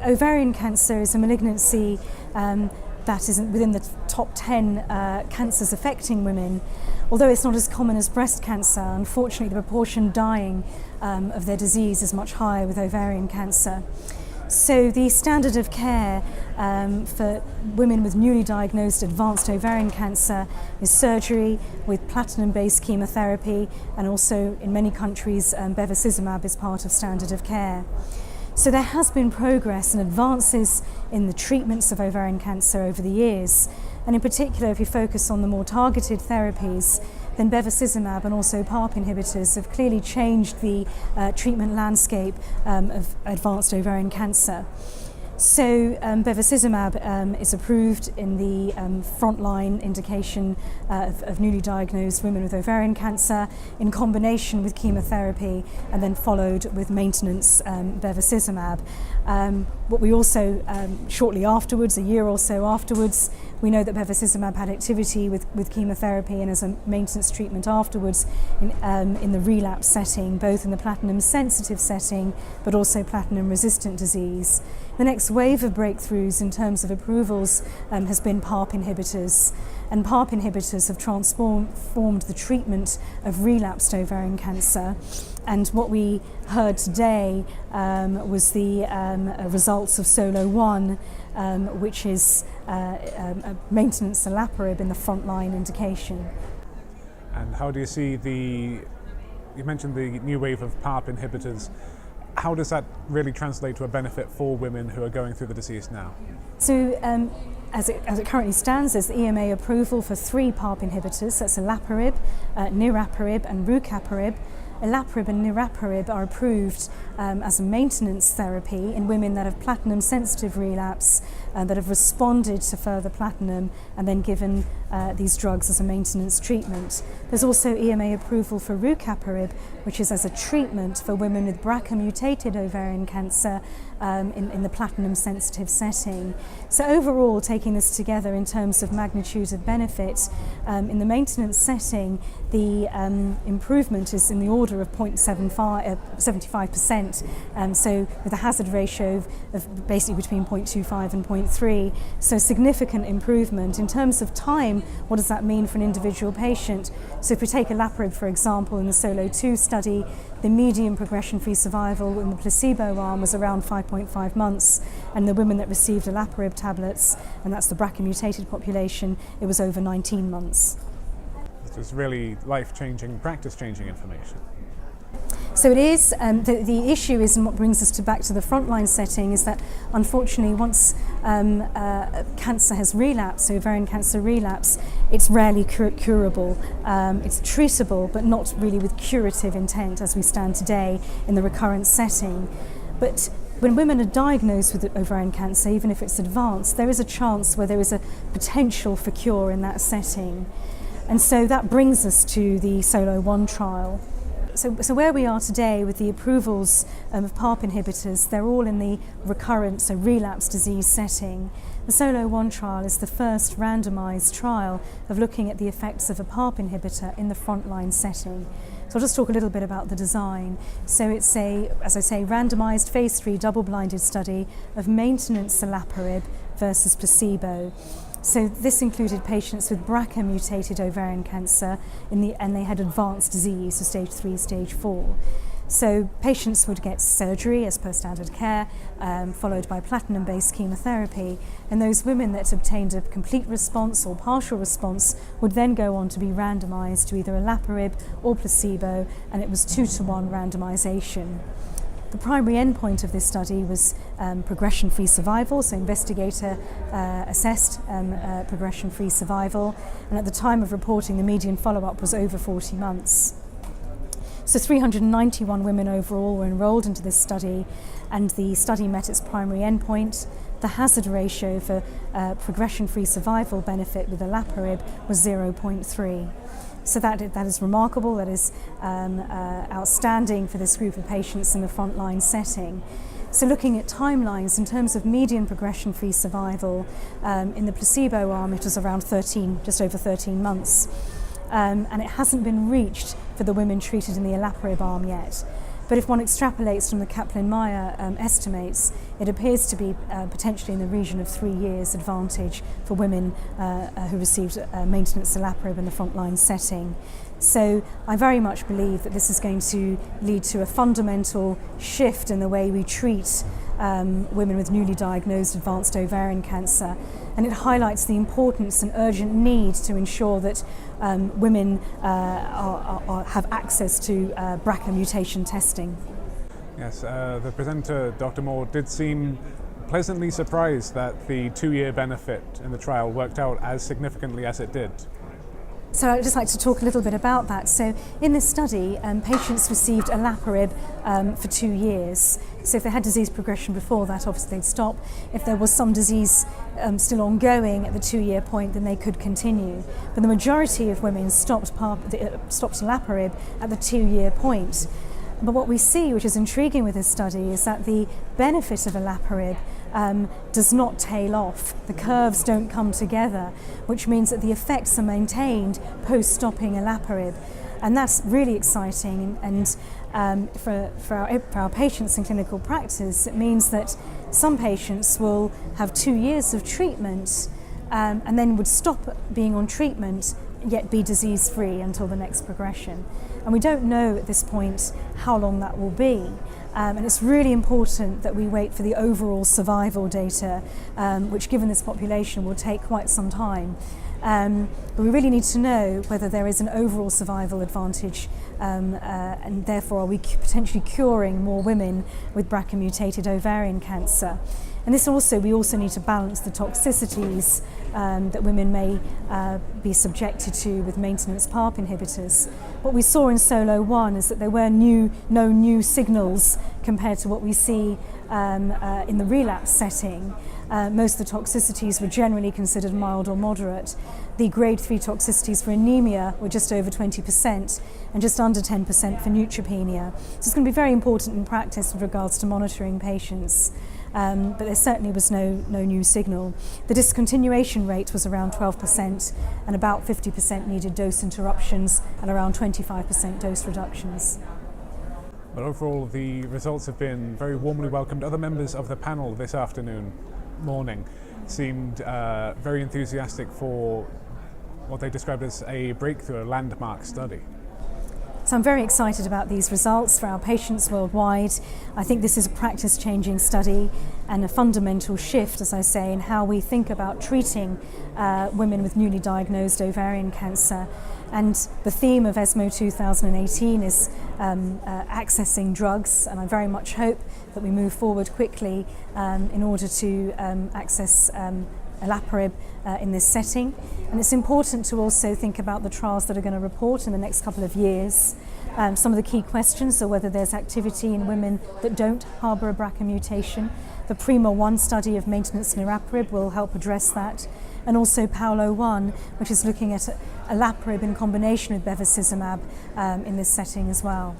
ovarian cancer is a malignancy that isn't within the top 10 cancers affecting women. Although it's not as common as breast cancer, unfortunately the proportion dying of their disease is much higher with ovarian cancer. So the standard of care for women with newly diagnosed advanced ovarian cancer is surgery with platinum-based chemotherapy, and also in many countries bevacizumab is part of standard of care. So there has been progress and advances in the treatments of ovarian cancer over the years, and in particular if you focus on the more targeted therapies, then bevacizumab and also PARP inhibitors have clearly changed the treatment landscape of advanced ovarian cancer. So bevacizumab is approved in the frontline indication of newly diagnosed women with ovarian cancer in combination with chemotherapy, and then followed with maintenance bevacizumab. What we also, shortly afterwards, a year or so afterwards, we know that bevacizumab had activity with chemotherapy and as a maintenance treatment afterwards in the relapse setting, both in the platinum-sensitive setting but also platinum-resistant disease. The next wave of breakthroughs in terms of approvals has been PARP inhibitors, and PARP inhibitors have transformed the treatment of relapsed ovarian cancer. And what we heard today was the results of SOLO-1, which is a maintenance olaparib in the frontline indication. And how do you see you mentioned the new wave of PARP inhibitors. How does that really translate to a benefit for women who are going through the disease now? So as it currently stands, there's the EMA approval for 3 PARP inhibitors. That's olaparib, niraparib and rucaparib. Olaparib and niraparib are approved as a maintenance therapy in women that have platinum-sensitive relapse, that have responded to further platinum and then given these drugs as a maintenance treatment. There's also EMA approval for rucaparib, which is as a treatment for women with BRCA-mutated ovarian cancer in the platinum-sensitive setting. So overall, taking this together in terms of magnitude of benefit, in the maintenance setting, the improvement is in the order of 75%, so with a hazard ratio of basically between 0.25 and 0.3, so significant improvement. In terms of time, what does that mean for an individual patient? So if we take olaparib, for example, in the SOLO-2 study, the median progression-free survival in the placebo arm was around 5.5 months, and the women that received olaparib tablets, and that's the BRCA-mutated population, it was over 19 months. This is really life-changing, practice-changing information. So it is, the issue is, and what brings us back to the frontline setting, is that unfortunately once cancer has relapsed, so ovarian cancer relapse, it's rarely curable. It's treatable, but not really with curative intent as we stand today in the recurrent setting. But when women are diagnosed with ovarian cancer, even if it's advanced, there is a chance where there is a potential for cure in that setting. And so that brings us to the SOLO-1 trial. So where we are today with the approvals of PARP inhibitors, they're all in the recurrent, so relapse disease setting. The SOLO-1 trial is the first randomised trial of looking at the effects of a PARP inhibitor in the frontline setting. So I'll just talk a little bit about the design. So it's as I say, randomised phase 3 double-blinded study of maintenance olaparib versus placebo. So this included patients with BRCA-mutated ovarian cancer and they had advanced disease, so stage 3, stage 4. So patients would get surgery as per standard care, followed by platinum-based chemotherapy, and those women that obtained a complete response or partial response would then go on to be randomised to either olaparib or placebo, and it was 2-to-1 randomisation. The primary endpoint of this study was progression-free survival, so investigator assessed progression-free survival, and at the time of reporting the median follow-up was over 40 months. So 391 women overall were enrolled into this study, and the study met its primary endpoint. The hazard ratio for progression-free survival benefit with olaparib was 0.3. So that is remarkable, that is outstanding for this group of patients in the frontline setting. So looking at timelines in terms of median progression-free survival, in the placebo arm it was around 13, just over 13 months. And it hasn't been reached for the women treated in the olaparib arm yet. But if one extrapolates from the Kaplan-Meier estimates, it appears to be potentially in the region of 3 years advantage for women who received maintenance olaparib in the frontline setting. So I very much believe that this is going to lead to a fundamental shift in the way we treat women with newly diagnosed advanced ovarian cancer, and it highlights the importance and urgent need to ensure that women have access to BRCA mutation testing. Yes, the presenter, Dr. Moore, did seem pleasantly surprised that the 2-year benefit in the trial worked out as significantly as it did. So I'd just like to talk a little bit about that. So in this study, patients received olaparib for 2 years. So if they had disease progression before that, obviously they'd stop. If there was some disease still ongoing at the 2-year point, then they could continue. But the majority of women stopped olaparib at the 2-year point. But what we see, which is intriguing with this study, is that the benefit of olaparib does not tail off. The curves don't come together, which means that the effects are maintained post-stopping olaparib. And that's really exciting. And for our patients in clinical practice, it means that some patients will have 2 years of treatment and then would stop being on treatment, yet be disease-free until the next progression. And we don't know at this point how long that will be. And it's really important that we wait for the overall survival data, which given this population will take quite some time. But we really need to know whether there is an overall survival advantage and therefore are we potentially curing more women with BRCA mutated ovarian cancer. And we also need to balance the toxicities that women may be subjected to with maintenance PARP inhibitors. What we saw in SOLO-1 is that there were no new signals compared to what we see in the relapse setting. Most of the toxicities were generally considered mild or moderate. The grade 3 toxicities for anemia were just over 20% and just under 10% for neutropenia. So it's going to be very important in practice with regards to monitoring patients. But there certainly was no new signal. The discontinuation rate was around 12% and about 50% needed dose interruptions and around 25% dose reductions. But overall, the results have been very warmly welcomed. Other members of the panel this morning, seemed very enthusiastic for what they described as a breakthrough, a landmark study. So I'm very excited about these results for our patients worldwide. I think this is a practice-changing study and a fundamental shift, as I say, in how we think about treating women with newly diagnosed ovarian cancer. And the theme of ESMO 2018 is accessing drugs, and I very much hope that we move forward quickly in order to access olaparib in this setting. And it's important to also think about the trials that are going to report in the next couple of years. Some of the key questions are whether there's activity in women that don't harbour a BRCA mutation. The PRIMA-1 study of maintenance niraparib will help address that. And also PAOLO-1, which is looking at olaparib in combination with bevacizumab in this setting as well.